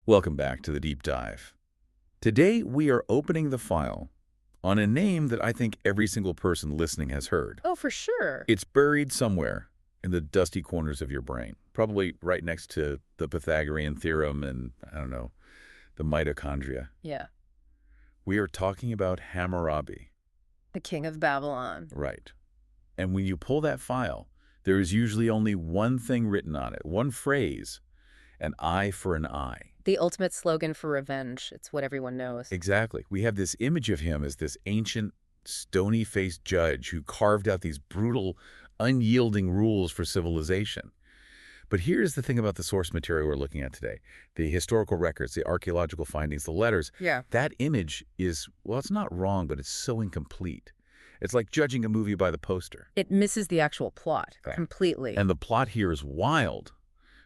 Welcome back to the Deep Dive. Today, we are opening the file on a name that I think every single person listening has heard. Oh, for sure. It's buried somewhere in the dusty corners of your brain, probably right next to the Pythagorean theorem and, I don't know, the mitochondria. Yeah. We are talking about Hammurabi. The king of Babylon. Right. And when you pull that file, there is usually only one thing written on it, one phrase, an eye for an eye. The ultimate slogan for revenge. It's what everyone knows. Exactly. We have this image of him as this ancient, stony-faced judge who carved out these brutal, unyielding rules for civilization. But here's the thing about the source material we're looking at today. The historical records, the archaeological findings, the letters. Yeah. That image is, well, it's not wrong, but it's so incomplete. It's like judging a movie by the poster. It misses the actual plot completely. And the plot here is wild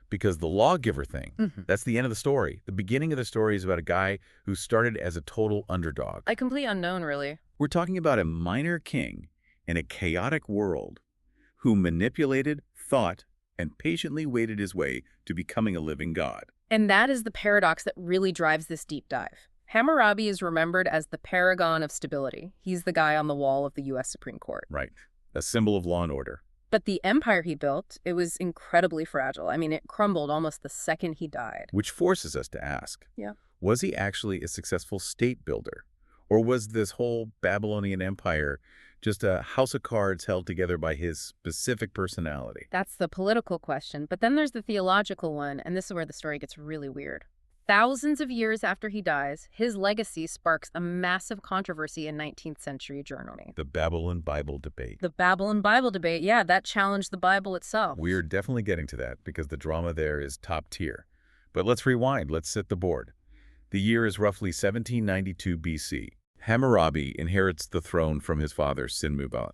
because the lawgiver thing, that's the end of the story. The beginning of the story is about a guy who started as a total underdog. A complete unknown, really. We're talking about a minor king in a chaotic world who manipulated, thought, and patiently waited his way to becoming a living god. And that is the paradox that really drives this deep dive. Hammurabi is remembered as the paragon of stability. He's the guy on the wall of the U.S. Supreme Court. Right. A symbol of law and order. But the empire he built, it was incredibly fragile. I mean, it crumbled almost the second he died. Which forces us to ask, was he actually a successful state builder? Or was this whole Babylonian Empire just a house of cards held together by his specific personality? That's the political question. But then there's the theological one, and this is where the story gets really weird. Thousands of years after he dies, his legacy sparks a massive controversy in 19th century Germany. The Babylon Bible debate. The Babylon Bible debate, yeah, that challenged the Bible itself. We're definitely getting to that because the drama there is top tier. But let's rewind. Let's set the board. The year is roughly 1792 BC. Hammurabi inherits the throne from his father, Sin-Mubil.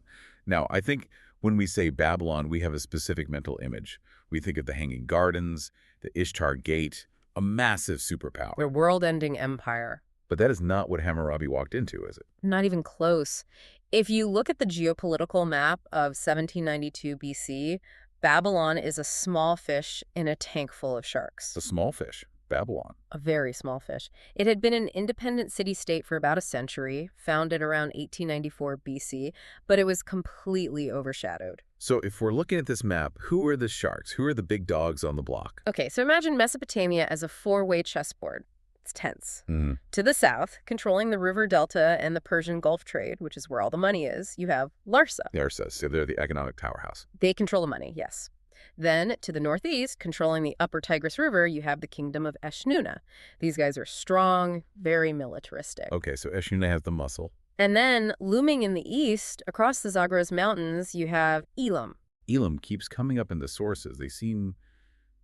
Now, I think when we say Babylon, we have a specific mental image. We think of the Hanging Gardens, the Ishtar Gate, a massive superpower. Their world-ending empire. But that is not what Hammurabi walked into, is it? Not even close. If you look at the geopolitical map of 1792 BC, Babylon is a small fish in a tank full of sharks. A small fish. Babylon. A very small fish. It had been an independent city-state for about a century, founded around 1894 BC, but it was completely overshadowed. So if we're looking at this map, who are the sharks? Who are the big dogs on the block? Okay, so imagine Mesopotamia as a four-way chessboard. It's tense. To the south, controlling the river delta and the Persian Gulf trade, which is where all the money is, you have Larsa. Larsa, so they're the economic powerhouse. They control the money, yes. Then, to the northeast, controlling the upper Tigris River, you have the kingdom of Eshnunna. These guys are strong, very militaristic. Okay, so Eshnunna has the muscle. And then, looming in the east, across the Zagros Mountains, you have Elam. Elam keeps coming up in the sources. They seem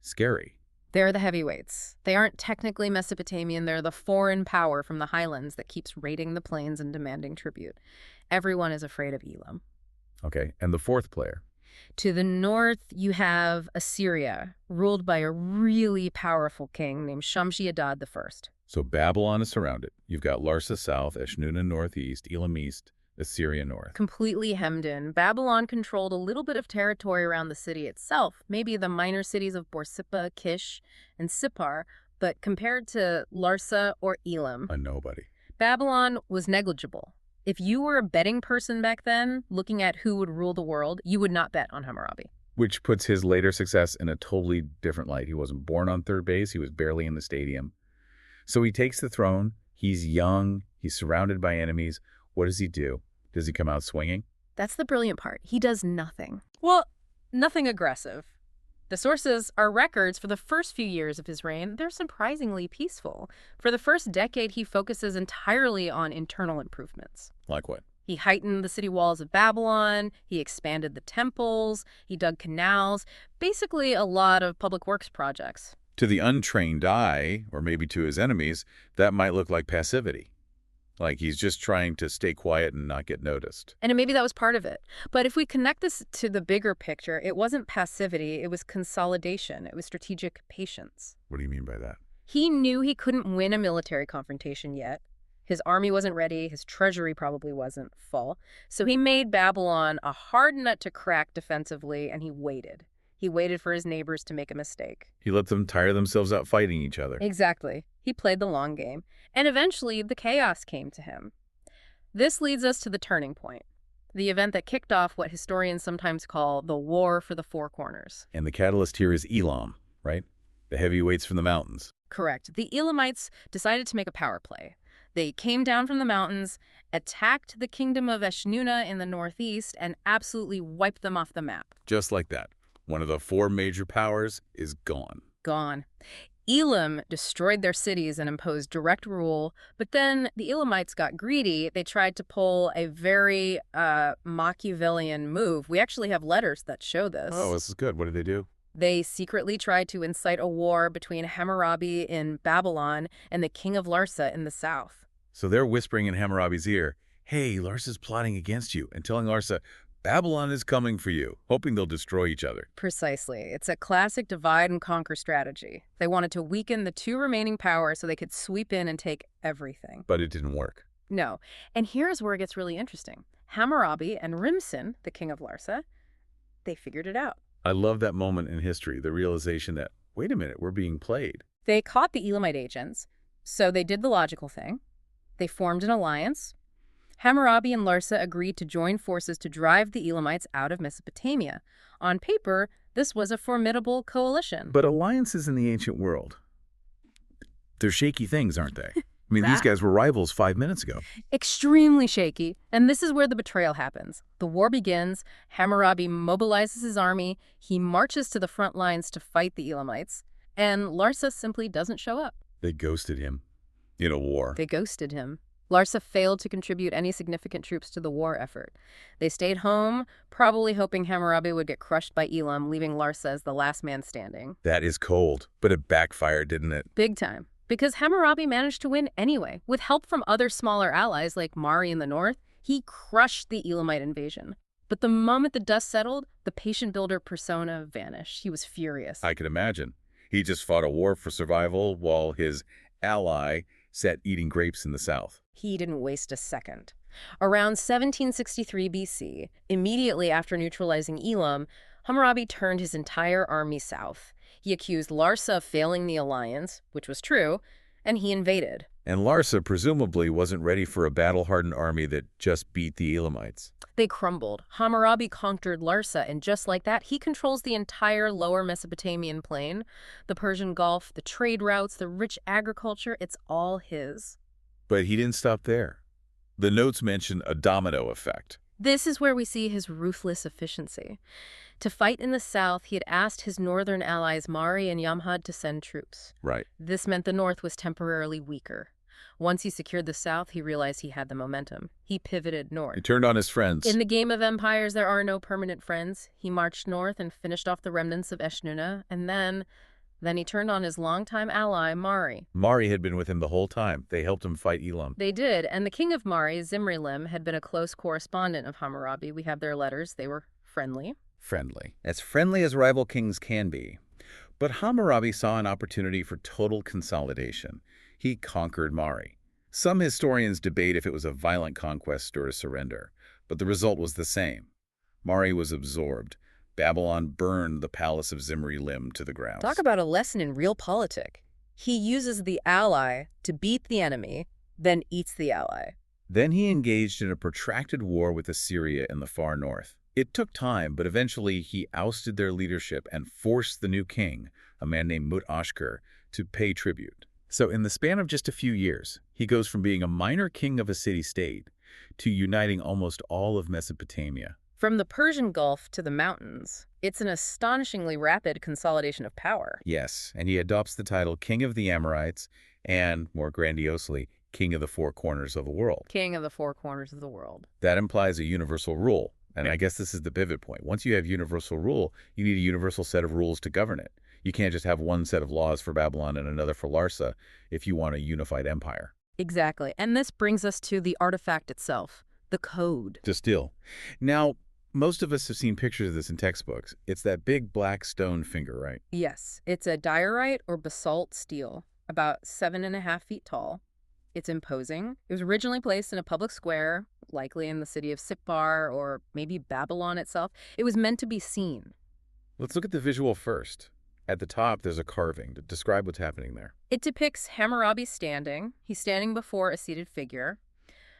scary. They're the heavyweights. They aren't technically Mesopotamian. They're the foreign power from the highlands that keeps raiding the plains and demanding tribute. Everyone is afraid of Elam. Okay, and the fourth player? To the north, you have Assyria, ruled by a really powerful king named Shamshi-Adad I. So Babylon is surrounded. You've got Larsa south, Eshnunna northeast, Elam east, Assyria north. Completely hemmed in. Babylon controlled a little bit of territory around the city itself, maybe the minor cities of Borsippa, Kish, and Sippar, but compared to Larsa or Elam, a nobody. Babylon was negligible. If you were a betting person back then, looking at who would rule the world, you would not bet on Hammurabi. Which puts his later success in a totally different light. He wasn't born on third base. He was barely in the stadium. So he takes the throne. He's young. He's surrounded by enemies. What does he do? Does he come out swinging? That's the brilliant part. He does nothing. Well, nothing aggressive. The sources are records for the first few years of his reign. They're surprisingly peaceful. For the first decade, he focuses entirely on internal improvements. Like what? He heightened the city walls of Babylon, he expanded the temples, he dug canals, basically a lot of public works projects. To the untrained eye, or maybe to his enemies, that might look like passivity. Like he's just trying to stay quiet and not get noticed. And maybe that was part of it. But if we connect this to the bigger picture, it wasn't passivity, it was consolidation. It was strategic patience. What do you mean by that? He knew he couldn't win a military confrontation yet. His army wasn't ready, his treasury probably wasn't full. So he made Babylon a hard nut to crack defensively, and he waited. He waited for his neighbors to make a mistake. He let them tire themselves out fighting each other. Exactly. He played the long game, and eventually the chaos came to him. This leads us to the turning point, the event that kicked off what historians sometimes call the War for the Four Corners. And the catalyst here is Elam, right? The heavyweights from the mountains. Correct. The Elamites decided to make a power play. They came down from the mountains, attacked the kingdom of Eshnunna in the northeast, and absolutely wiped them off the map. Just like that. One of the four major powers is gone. Gone. Elam destroyed their cities and imposed direct rule, but then the Elamites got greedy. They tried to pull a very Machiavellian move. We actually have letters that show this. Oh, this is good. What did they do? They secretly tried to incite a war between Hammurabi in Babylon and the king of Larsa in the south. So they're whispering in Hammurabi's ear, hey, Larsa's plotting against you, and telling Larsa, Babylon is coming for you, hoping they'll destroy each other. Precisely. It's a classic divide and conquer strategy. They wanted to weaken the two remaining powers so they could sweep in and take everything. But it didn't work. No. And here's where it gets really interesting. Hammurabi and Rimsin, the king of Larsa, they figured it out. I love that moment in history, the realization that, wait a minute, we're being played. They caught the Elamite agents, so they did the logical thing. They formed an alliance. Hammurabi and Larsa agreed to join forces to drive the Elamites out of Mesopotamia. On paper, this was a formidable coalition. But alliances in the ancient world, they're shaky things, aren't they? I mean, these guys were rivals 5 minutes ago. Extremely shaky, and this is where the betrayal happens. The war begins, Hammurabi mobilizes his army, he marches to the front lines to fight the Elamites, and Larsa simply doesn't show up. They ghosted him in a war. They ghosted him. Larsa failed to contribute any significant troops to the war effort. They stayed home, probably hoping Hammurabi would get crushed by Elam, leaving Larsa as the last man standing. That is cold, but it backfired, didn't it? Big time. Because Hammurabi managed to win anyway. With help from other smaller allies like Mari in the north, he crushed the Elamite invasion. But the moment the dust settled, the patient builder persona vanished. He was furious. I could imagine. He just fought a war for survival while his ally sat eating grapes in the south. He didn't waste a second. Around 1763 BC, immediately after neutralizing Elam, Hammurabi turned his entire army south. He accused Larsa of failing the alliance, which was true, and he invaded. And Larsa presumably wasn't ready for a battle-hardened army that just beat the Elamites. They crumbled. Hammurabi conquered Larsa, and just like that, he controls the entire lower Mesopotamian plain. The Persian Gulf, the trade routes, the rich agriculture, it's all his. But he didn't stop there. The notes mention a domino effect. This is where we see his ruthless efficiency. To fight in the south, he had asked his northern allies Mari and Yamhad to send troops. Right. This meant the north was temporarily weaker. Once he secured the south, he realized he had the momentum. He pivoted north. He turned on his friends. In the game of empires, there are no permanent friends. He marched north and finished off the remnants of Eshnunna, and then he turned on his longtime ally, Mari. Mari had been with him the whole time. They helped him fight Elam. They did, and the king of Mari, Zimri-Lim, had been a close correspondent of Hammurabi. We have their letters. They were friendly. As friendly as rival kings can be. But Hammurabi saw an opportunity for total consolidation. He conquered Mari. Some historians debate if it was a violent conquest or a surrender, but the result was the same. Mari was absorbed. Babylon burned the palace of Zimri-Lim to the ground. Talk about a lesson in realpolitik. He uses the ally to beat the enemy, then eats the ally. Then he engaged in a protracted war with Assyria in the far north. It took time, but eventually he ousted their leadership and forced the new king, a man named Mut-Ashkur, to pay tribute. So in the span of just a few years, he goes from being a minor king of a city-state to uniting almost all of Mesopotamia. From the Persian Gulf to the mountains, it's an astonishingly rapid consolidation of power. Yes, and he adopts the title King of the Amorites and, more grandiosely, King of the Four Corners of the World. King of the Four Corners of the World. That implies a universal rule. And I guess this is the pivot point. Once you have universal rule, you need a universal set of rules to govern it. You can't just have one set of laws for Babylon and another for Larsa if you want a unified empire. Exactly. And this brings us to the artifact itself, the code. Distill. Now, most of us have seen pictures of this in textbooks. It's that big black stone finger, right? Yes. It's a diorite or basalt stele, about 7.5 feet tall. It's imposing. It was originally placed in a public square, likely in the city of Sipar or maybe Babylon itself. It was meant to be seen. Let's look at the visual first. At the top, there's a carving. Describe what's happening there. It depicts Hammurabi standing. He's standing before a seated figure.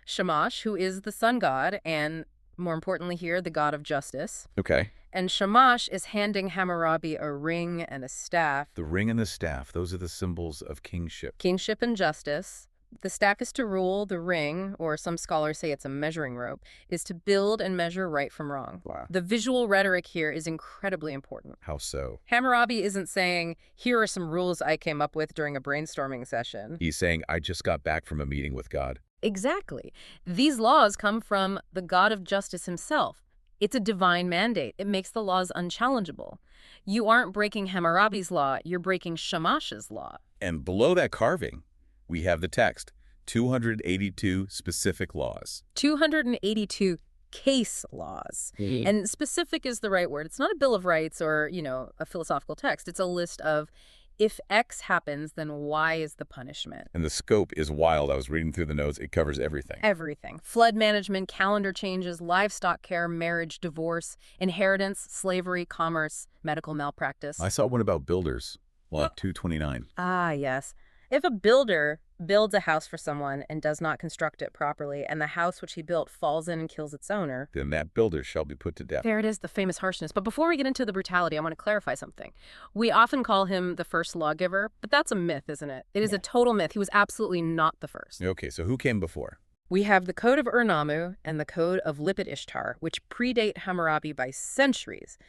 Shamash, who is the sun god, and more importantly here, the god of justice. Okay. And Shamash is handing Hammurabi a ring and a staff. The ring and the staff, those are the symbols of kingship. Kingship and justice. The staff is to rule. The ring, or some scholars say it's a measuring rope, is to build and measure right from wrong. Wow. The visual rhetoric here is incredibly important. How so? Hammurabi isn't saying, here are some rules I came up with during a brainstorming session. He's saying, I just got back from a meeting with God. Exactly. These laws come from the god of justice himself. It's a divine mandate. It makes the laws unchallengeable. You aren't breaking Hammurabi's law, you're breaking Shamash's law. And below that carving, we have the text, 282 specific laws. 282 case laws. And specific is the right word. It's not a Bill of Rights or, a philosophical text. It's a list of, if X happens, then Y is the punishment. And the scope is wild. I was reading through the notes. It covers everything. Everything. Flood management, calendar changes, livestock care, marriage, divorce, inheritance, slavery, commerce, medical malpractice. I saw one about builders, law 229. Ah, yes. If a builder builds a house for someone and does not construct it properly, and the house which he built falls in and kills its owner, then that builder shall be put to death. There it is, the famous harshness. But before we get into the brutality, I want to clarify something. We often call him the first lawgiver, but that's a myth, isn't it? It is a total myth. He was absolutely not the first. Okay, so who came before? We have the Code of Ur-Nammu and the Code of Lipit-Ishtar, which predate Hammurabi by centuries.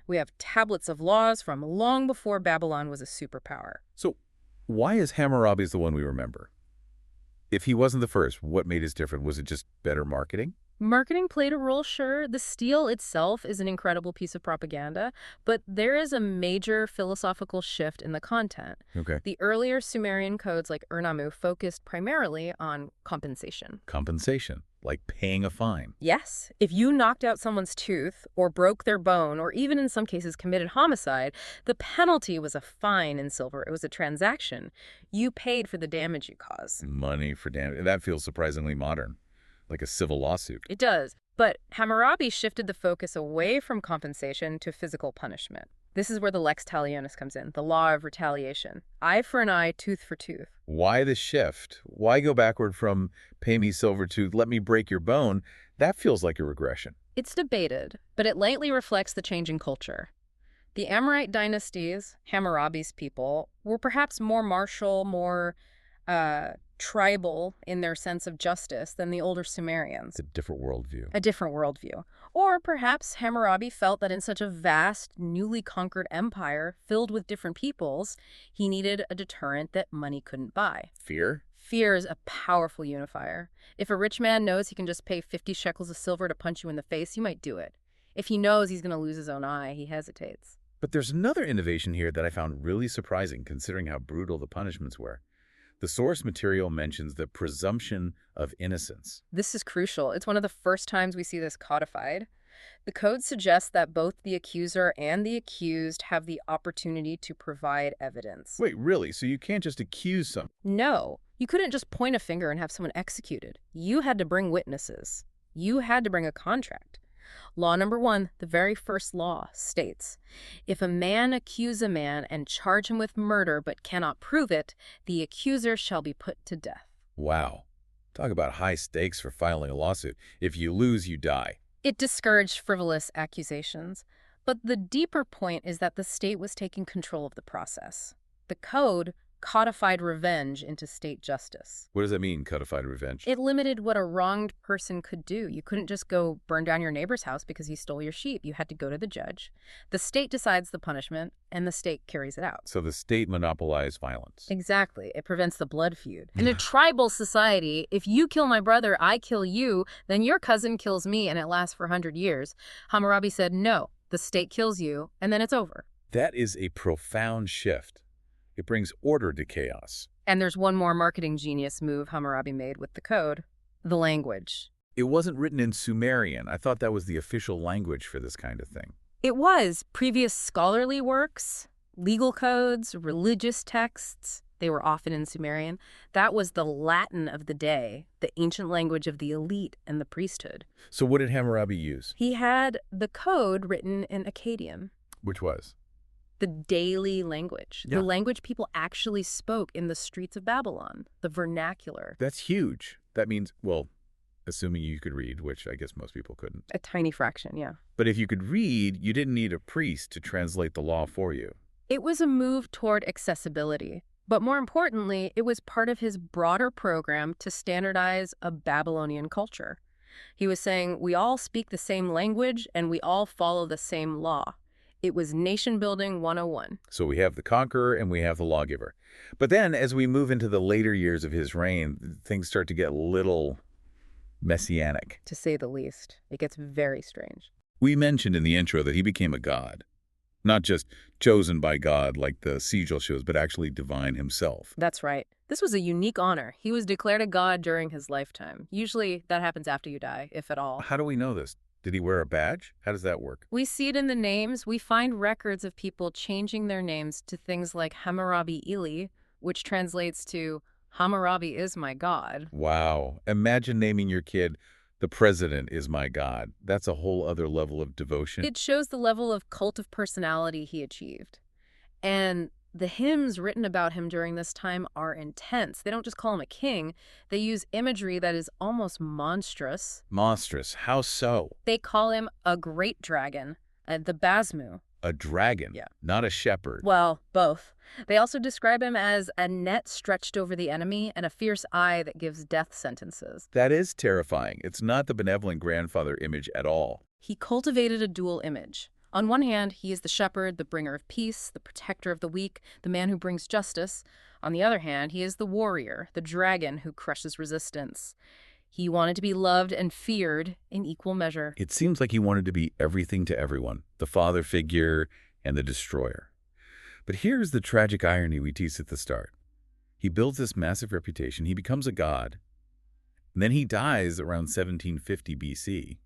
We have tablets of laws from long before Babylon was a superpower. So why is Hammurabi's the one we remember? If he wasn't the first, what made us different? Was it just better marketing? Marketing played a role, sure. The stele itself is an incredible piece of propaganda, but there is a major philosophical shift in the content. Okay. The earlier Sumerian codes like Ur-Nammu focused primarily on compensation. Compensation, like paying a fine. Yes. If you knocked out someone's tooth or broke their bone or even in some cases committed homicide, the penalty was a fine in silver. It was a transaction. You paid for the damage you caused. Money for damage. That feels surprisingly modern, like a civil lawsuit. It does. But Hammurabi shifted the focus away from compensation to physical punishment. This is where the lex talionis comes in, the law of retaliation. Eye for an eye, tooth for tooth. Why the shift? Why go backward from pay me silver to let me break your bone? That feels like a regression. It's debated, but it lightly reflects the changing culture. The Amorite dynasties, Hammurabi's people, were perhaps more martial, more tribal in their sense of justice than the older Sumerians. It's a different worldview. A different worldview. Or perhaps Hammurabi felt that in such a vast, newly conquered empire filled with different peoples, he needed a deterrent that money couldn't buy. Fear? Fear is a powerful unifier. If a rich man knows he can just pay 50 shekels of silver to punch you in the face, you might do it. If he knows he's going to lose his own eye, he hesitates. But there's another innovation here that I found really surprising considering how brutal the punishments were. The source material mentions the presumption of innocence. This is crucial. It's one of the first times we see this codified. The code suggests that both the accuser and the accused have the opportunity to provide evidence. Wait, really? So you can't just accuse someone? No. You couldn't just point a finger and have someone executed. You had to bring witnesses. You had to bring a contract. Law number 1, the very first law, states, if a man accuse a man and charge him with murder but cannot prove it, the accuser shall be put to death. Wow. Talk about high stakes for filing a lawsuit. If you lose, you die. It discouraged frivolous accusations. But the deeper point is that the state was taking control of the process. The code codified revenge into state justice. What does that mean, codified revenge? It limited what a wronged person could do. You couldn't just go burn down your neighbor's house because he stole your sheep. You had to go to the judge. The state decides the punishment, and the state carries it out. So the state monopolized violence. Exactly. It prevents the blood feud. In a tribal society, if you kill my brother, I kill you, then your cousin kills me, and it lasts for 100 years. Hammurabi said, no, the state kills you, and then it's over. That is a profound shift. It brings order to chaos. And there's one more marketing genius move Hammurabi made with the code, the language. It wasn't written in Sumerian. I thought that was the official language for this kind of thing. It was. Previous scholarly works, legal codes, religious texts, they were often in Sumerian. That was the Latin of the day, the ancient language of the elite and the priesthood. So what did Hammurabi use? He had the code written in Akkadian. Which was? the daily language, Yeah. the language people actually spoke in the streets of Babylon, the vernacular. That's huge. That means, well, assuming you could read, which I guess most people couldn't. A tiny fraction, yeah. But if you could read, you didn't need a priest to translate the law for you. It was a move toward accessibility. But more importantly, it was part of his broader program to standardize a Babylonian culture. He was saying, we all speak the same language and we all follow the same law. It was nation building 101. So we have the conqueror and we have the lawgiver. But then as we move into the later years of his reign, things start to get a little messianic. To say the least. It gets very strange. We mentioned in the intro that he became a god. Not just chosen by God like the sigil shows, but actually divine himself. That's right. This was a unique honor. He was declared a god during his lifetime. Usually that happens after you die, if at all. How do we know this? Did he wear a badge? How does that work? We see it in the names. We find records of people changing their names to things like Hammurabi Ili, which translates to Hammurabi is my god. Wow. Imagine naming your kid, the president is my god. That's a whole other level of devotion. It shows the level of cult of personality he achieved. And the hymns written about him during this time are intense. They don't just call him a king. They use imagery that is almost monstrous. Monstrous. How so? They call him a great dragon, the Basmu. A dragon, Yeah. not a shepherd. Well, both. They also describe him as a net stretched over the enemy and a fierce eye that gives death sentences. That is terrifying. It's not the benevolent grandfather image at all. He cultivated a dual image. On one hand, he is the shepherd, the bringer of peace, the protector of the weak, the man who brings justice. On the other hand, he is the warrior, the dragon who crushes resistance. He wanted to be loved and feared in equal measure. It seems like he wanted to be everything to everyone, the father figure and the destroyer. But here's the tragic irony we teased at the start. He builds this massive reputation, he becomes a god, and then he dies around 1750 BC.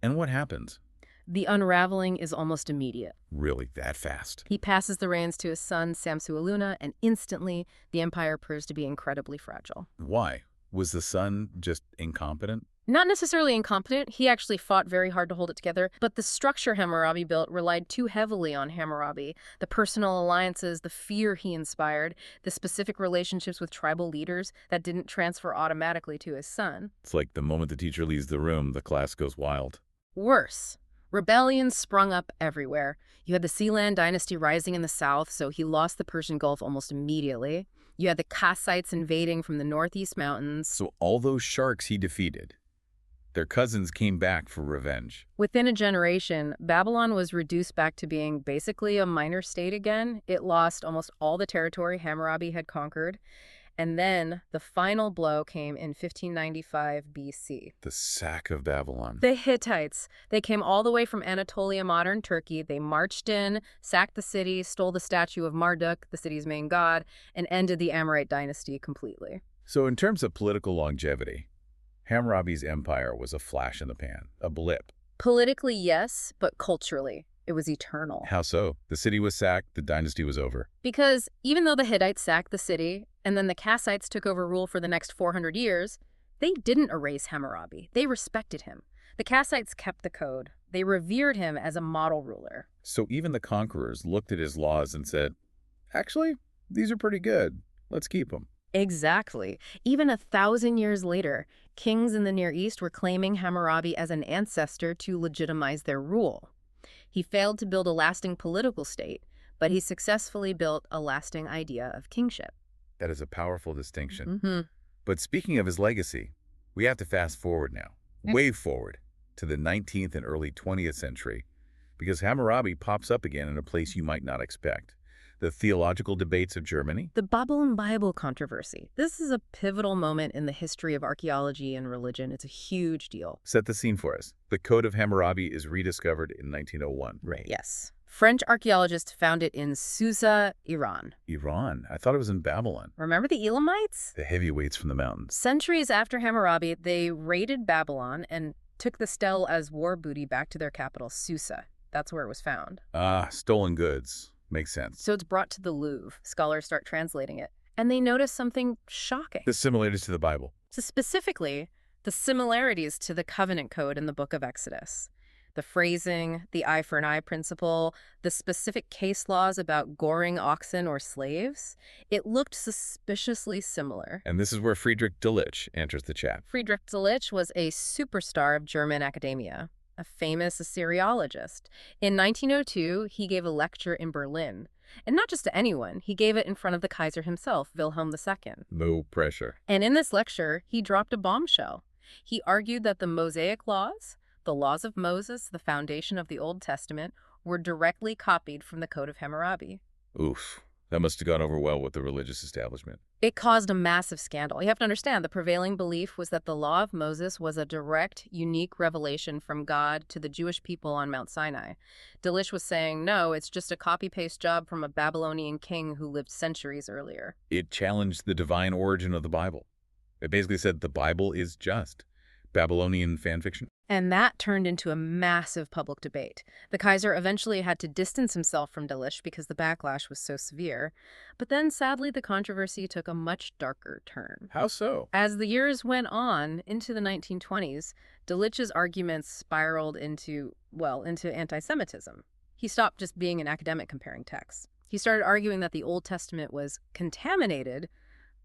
And what happens? The unraveling is almost immediate. Really, that fast? He passes the reins to his son, Samsu-Iluna, and instantly the empire proves to be incredibly fragile. Why? Was the son just incompetent? Not necessarily incompetent. He actually fought very hard to hold it together, but the structure Hammurabi built relied too heavily on Hammurabi. The personal alliances, the fear he inspired, the specific relationships with tribal leaders that didn't transfer automatically to his son. It's like the moment the teacher leaves the room, the class goes wild. Worse. Rebellions sprung up everywhere. You had the Sealand dynasty rising in the south, so he lost the Persian Gulf almost immediately. You had the Kassites invading from the northeast mountains. So all those sharks he defeated, their cousins came back for revenge. Within a generation, Babylon was reduced back to being basically a minor state again. It lost almost all the territory Hammurabi had conquered. And then the final blow came in 1595 BC. The sack of Babylon. The Hittites. They came all the way from Anatolia, modern Turkey. They marched in, sacked the city, stole the statue of Marduk, the city's main god, and ended the Amorite dynasty completely. So in terms of political longevity, Hammurabi's empire was a flash in the pan, a blip. Politically, yes, but culturally, it was eternal. How so? The city was sacked, the dynasty was over. Because even though the Hittites sacked the city, and then the Kassites took over rule for the next 400 years, they didn't erase Hammurabi. They respected him. The Kassites kept the code. They revered him as a model ruler. So even the conquerors looked at his laws and said, actually, these are pretty good. Let's keep them. Exactly. Even 1,000 years later, kings in the Near East were claiming Hammurabi as an ancestor to legitimize their rule. He failed to build a lasting political state, but he successfully built a lasting idea of kingship. That is a powerful distinction. Mm-hmm. But speaking of his legacy, we have to fast forward now, way forward, to the 19th and early 20th century, because Hammurabi pops up again in a place you might not expect. The theological debates of Germany. The Babylon Bible controversy. This is a pivotal moment in the history of archaeology and religion. It's a huge deal. Set the scene for us. The Code of Hammurabi is rediscovered in 1901. Right. Yes. French archaeologists found it in Susa, Iran. Iran? I thought it was in Babylon. Remember the Elamites? The heavyweights from the mountains. Centuries after Hammurabi, they raided Babylon and took the stele as war booty back to their capital, Susa. That's where it was found. Ah, stolen goods. Makes sense. So it's brought to the Louvre. Scholars start translating it. And they notice something shocking. The similarities to the Bible. So specifically, the similarities to the covenant code in the book of Exodus. The phrasing, the eye for an eye principle, the specific case laws about goring oxen or slaves, it looked suspiciously similar. And this is where Friedrich Delitzsch enters the chat. Friedrich Delitzsch was a superstar of German academia, a famous Assyriologist. In 1902, he gave a lecture in Berlin. And not just to anyone, he gave it in front of the Kaiser himself, Wilhelm II. No pressure. And in this lecture, he dropped a bombshell. He argued that the Mosaic laws, the laws of Moses, the foundation of the Old Testament, were directly copied from the Code of Hammurabi. Oof. That must have gone over well with the religious establishment. It caused a massive scandal. You have to understand, the prevailing belief was that the law of Moses was a direct, unique revelation from God to the Jewish people on Mount Sinai. Delitzsch was saying, no, it's just a copy-paste job from a Babylonian king who lived centuries earlier. It challenged the divine origin of the Bible. It basically said the Bible is just Babylonian fan fiction. And that turned into a massive public debate. The Kaiser eventually had to distance himself from Delitzsch because the backlash was so severe. But then, sadly, the controversy took a much darker turn. How so? As the years went on, into the 1920s, Delitzsch's arguments spiraled into anti-Semitism. He stopped just being an academic comparing texts. He started arguing that the Old Testament was contaminated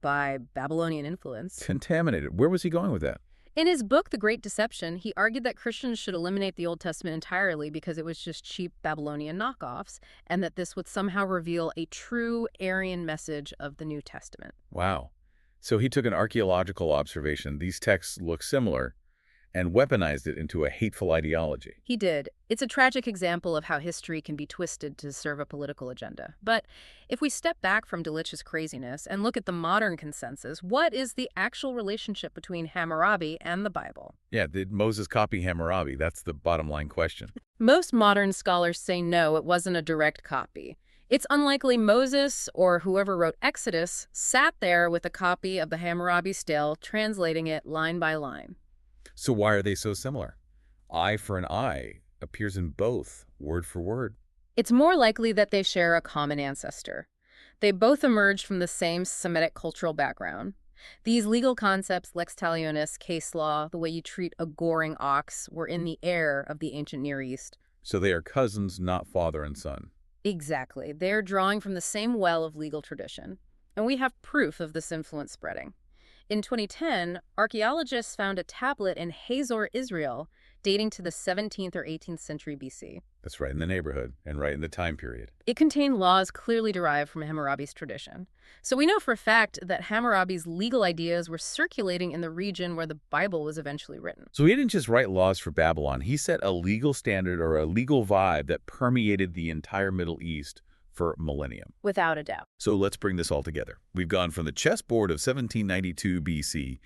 by Babylonian influence. Contaminated. Where was he going with that? In his book, The Great Deception, he argued that Christians should eliminate the Old Testament entirely because it was just cheap Babylonian knockoffs, and that this would somehow reveal a true Aryan message of the New Testament. Wow. So he took an archaeological observation, these texts look similar, and weaponized it into a hateful ideology. He did. It's a tragic example of how history can be twisted to serve a political agenda. But if we step back from Delitzsch's craziness and look at the modern consensus, what is the actual relationship between Hammurabi and the Bible? Yeah, did Moses copy Hammurabi? That's the bottom line question. Most modern scholars say no, it wasn't a direct copy. It's unlikely Moses, or whoever wrote Exodus, sat there with a copy of the Hammurabi stele, translating it line by line. So why are they so similar? Eye for an eye appears in both, word for word. It's more likely that they share a common ancestor. They both emerged from the same Semitic cultural background. These legal concepts, lex talionis, case law, the way you treat a goring ox, were in the air of the ancient Near East. So they are cousins, not father and son. Exactly. They're drawing from the same well of legal tradition. And we have proof of this influence spreading. In 2010, archaeologists found a tablet in Hazor, Israel, dating to the 17th or 18th century BC. That's right in the neighborhood and right in the time period. It contained laws clearly derived from Hammurabi's tradition. So we know for a fact that Hammurabi's legal ideas were circulating in the region where the Bible was eventually written. So he didn't just write laws for Babylon. He set a legal standard or a legal vibe that permeated the entire Middle East for millennium. Without a doubt. So let's bring this all together. We've gone from the chessboard of 1792 BC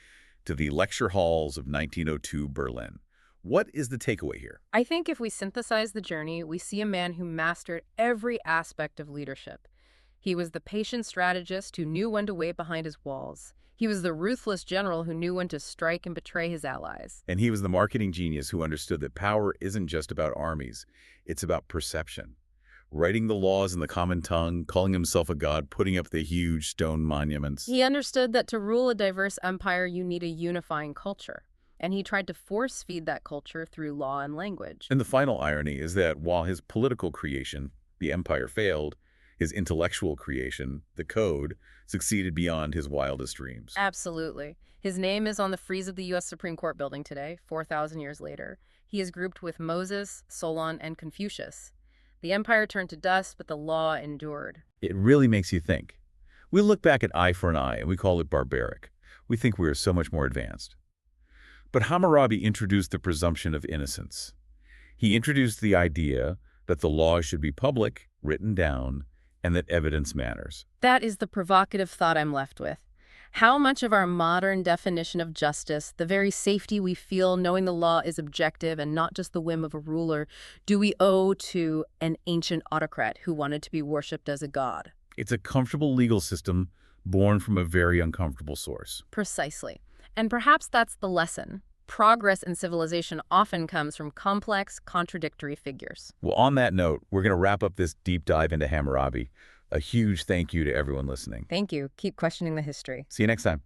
to the lecture halls of 1902 Berlin. What is the takeaway here? I think if we synthesize the journey, we see a man who mastered every aspect of leadership. He was the patient strategist who knew when to wait behind his walls. He was the ruthless general who knew when to strike and betray his allies. And he was the marketing genius who understood that power isn't just about armies, it's about perception. Writing the laws in the common tongue, calling himself a god, putting up the huge stone monuments. He understood that to rule a diverse empire, you need a unifying culture. And he tried to force-feed that culture through law and language. And the final irony is that while his political creation, the empire, failed, his intellectual creation, the code, succeeded beyond his wildest dreams. Absolutely. His name is on the frieze of the U.S. Supreme Court building today, 4,000 years later. He is grouped with Moses, Solon, and Confucius. The empire turned to dust, but the law endured. It really makes you think. We look back at eye for an eye, and we call it barbaric. We think we are so much more advanced. But Hammurabi introduced the presumption of innocence. He introduced the idea that the law should be public, written down, and that evidence matters. That is the provocative thought I'm left with. How much of our modern definition of justice, the very safety we feel knowing the law is objective and not just the whim of a ruler, do we owe to an ancient autocrat who wanted to be worshipped as a god? It's a comfortable legal system born from a very uncomfortable source. Precisely. And perhaps that's the lesson. Progress in civilization often comes from complex, contradictory figures. Well, on that note, we're going to wrap up this deep dive into Hammurabi. A huge thank you to everyone listening. Thank you. Keep questioning the history. See you next time.